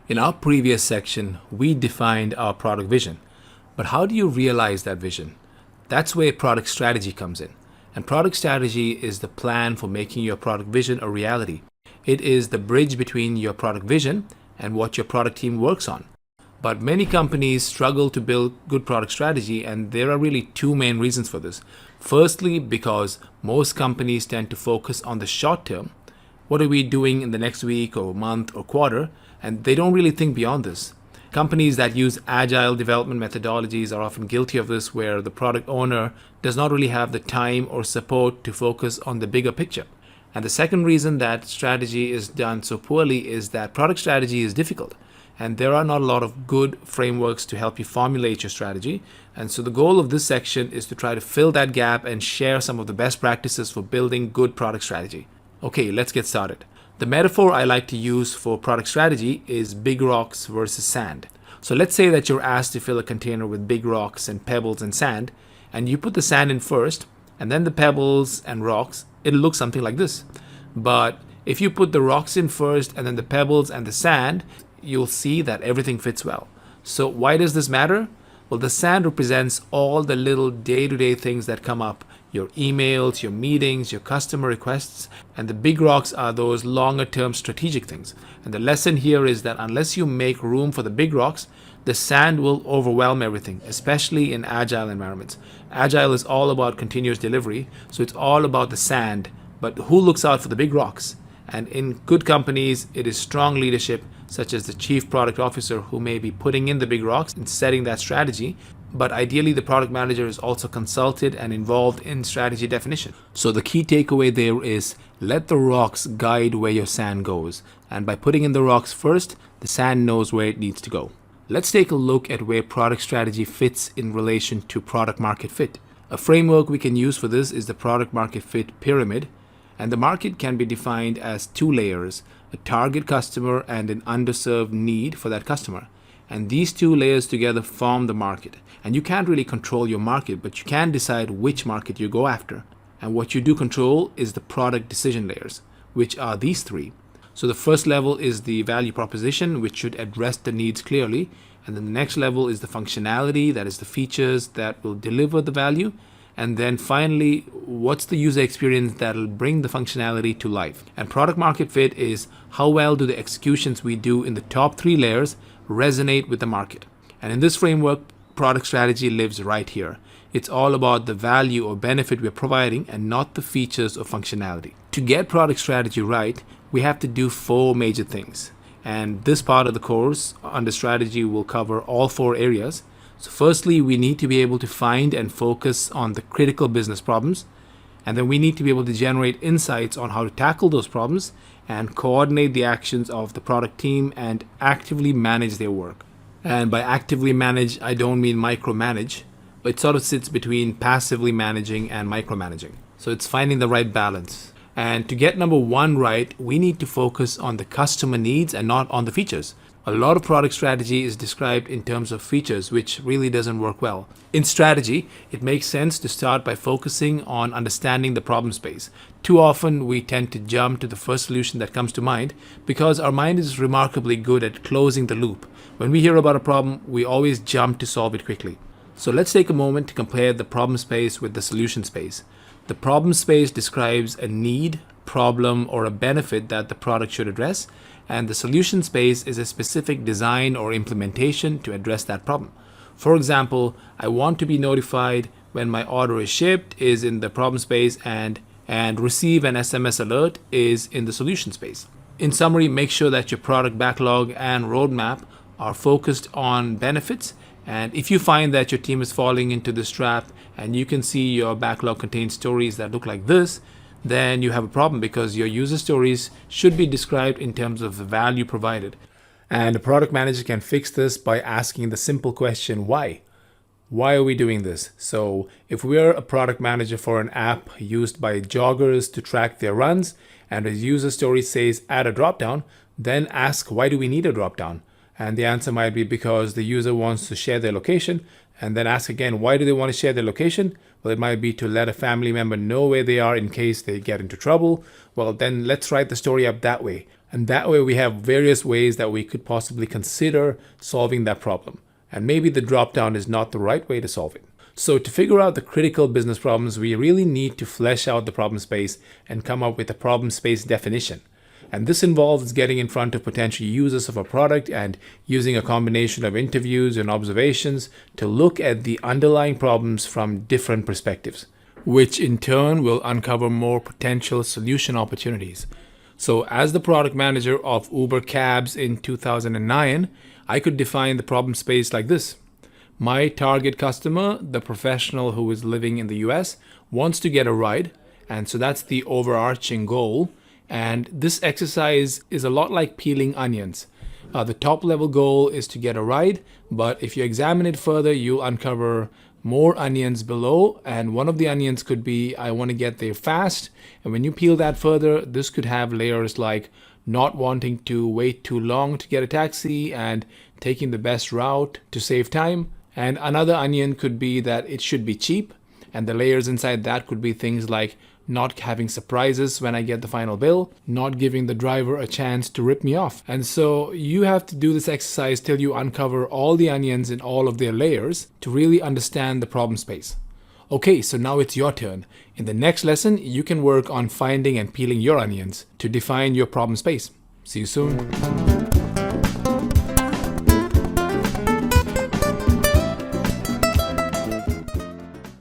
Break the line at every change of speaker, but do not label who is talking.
In our previous section, we defined our product vision. But how do you realize that vision? That's where product strategy comes in. And product strategy is the plan for making your product vision a reality. It is the bridge between your product vision and what your product team works on. But many companies struggle to build good product strategy, and there are really two main reasons for this. Firstly, because most companies tend to focus on the short term. What are we doing in the next week or month or quarter? And they don't really think beyond this. Companies that use agile development methodologies are often guilty of this, where the product owner does not really have the time or support to focus on the bigger picture. And the second reason that strategy is done so poorly is that product strategy is difficult. And there are not a lot of good frameworks to help you formulate your strategy. And so the goal of this section is to try to fill that gap and share some of the best practices for building good product strategy. Okay, let's get started. The metaphor I like to use for product strategy is big rocks versus sand. So let's say that you're asked to fill a container with big rocks and pebbles and sand, and you put the sand in first, and then the pebbles and rocks. It'll look something like this. But if you put the rocks in first and then the pebbles and the sand, you'll see that everything fits well. So why does this matter? Well, the sand represents all the little day-to-day things that come up. Your emails, your meetings, your customer requests, and the big rocks are those longer-term strategic things. And the lesson here is that unless you make room for the big rocks, the sand will overwhelm everything, especially in agile environments. Agile is all about continuous delivery, so it's all about the sand, but who looks out for the big rocks? And in good companies, it is strong leadership, such as the chief product officer, who may be putting in the big rocks and setting that strategy. But ideally, the product manager is also consulted and involved in strategy definition. So the key takeaway there is let the rocks guide where your sand goes. And by putting in the rocks first, the sand knows where it needs to go. Let's take a look at where product strategy fits in relation to product market fit. A framework we can use for this is the product market fit pyramid. And the market can be defined as two layers, a target customer and an underserved need for that customer. And these two layers together form the market. And you can't really control your market, but you can decide which market you go after. And what you do control is the product decision layers, which are these three. So the first level is the value proposition, which should address the needs clearly. And then the next level is the functionality, that is the features that will deliver the value. And then finally, what's the user experience that'll bring the functionality to life? And product market fit is how well do the executions we do in the top three layers resonate with the market. And in this framework, product strategy lives right here. It's all about the value or benefit we're providing and not the features or functionality. To get product strategy right, we have to do four major things. And this part of the course under strategy will cover all four areas. So firstly, we need to be able to find and focus on the critical business problems. And then we need to be able to generate insights on how to tackle those problems and coordinate the actions of the product team and actively manage their work. And by actively manage, I don't mean micromanage, but it sort of sits between passively managing and micromanaging. So it's finding the right balance. And to get number one right, we need to focus on the customer needs and not on the features. A lot of product strategy is described in terms of features, which really doesn't work well. In strategy, it makes sense to start by focusing on understanding the problem space. Too often, we tend to jump to the first solution that comes to mind because our mind is remarkably good at closing the loop. When we hear about a problem, we always jump to solve it quickly. So let's take a moment to compare the problem space with the solution space. The problem space describes a need, problem, or a benefit that the product should address, and the solution space is a specific design or implementation to address that problem. For example, I want to be notified when my order is shipped is in the problem space, and receive an SMS alert is in the solution space. In summary, make sure that your product backlog and roadmap are focused on benefits. And if you find that your team is falling into this trap and you can see your backlog contains stories that look like this, then you have a problem, because your user stories should be described in terms of the value provided. And a product manager can fix this by asking the simple question, why? Why are we doing this? So if we're a product manager for an app used by joggers to track their runs, and a user story says add a dropdown, then ask, why do we need a dropdown? And the answer might be because the user wants to share their location. And then ask again, why do they want to share their location? Well, it might be to let a family member know where they are in case they get into trouble. Well, then let's write the story up that way. And that way we have various ways that we could possibly consider solving that problem. And maybe the drop down is not the right way to solve it. So to figure out the critical business problems, we really need to flesh out the problem space and come up with a problem space definition. And this involves getting in front of potential users of a product and using a combination of interviews and observations to look at the underlying problems from different perspectives, which in turn will uncover more potential solution opportunities. So as the product manager of Uber Cabs in 2009, I could define the problem space like this. My target customer, the professional who is living in the US, wants to get a ride. And so that's the overarching goal. And this exercise is a lot like peeling onions. The top level goal is to get a ride, but if you examine it further, you'll uncover more onions below. And one of the onions could be, I want to get there fast. And when you peel that further, this could have layers like not wanting to wait too long to get a taxi and taking the best route to save time. And another onion could be that it should be cheap. And the layers inside that could be things like not having surprises when I get the final bill, not giving the driver a chance to rip me off. And so you have to do this exercise till you uncover all the onions in all of their layers to really understand the problem space. Okay, so now it's your turn. In the next lesson, you can work on finding and peeling your onions to define your problem space. See you soon.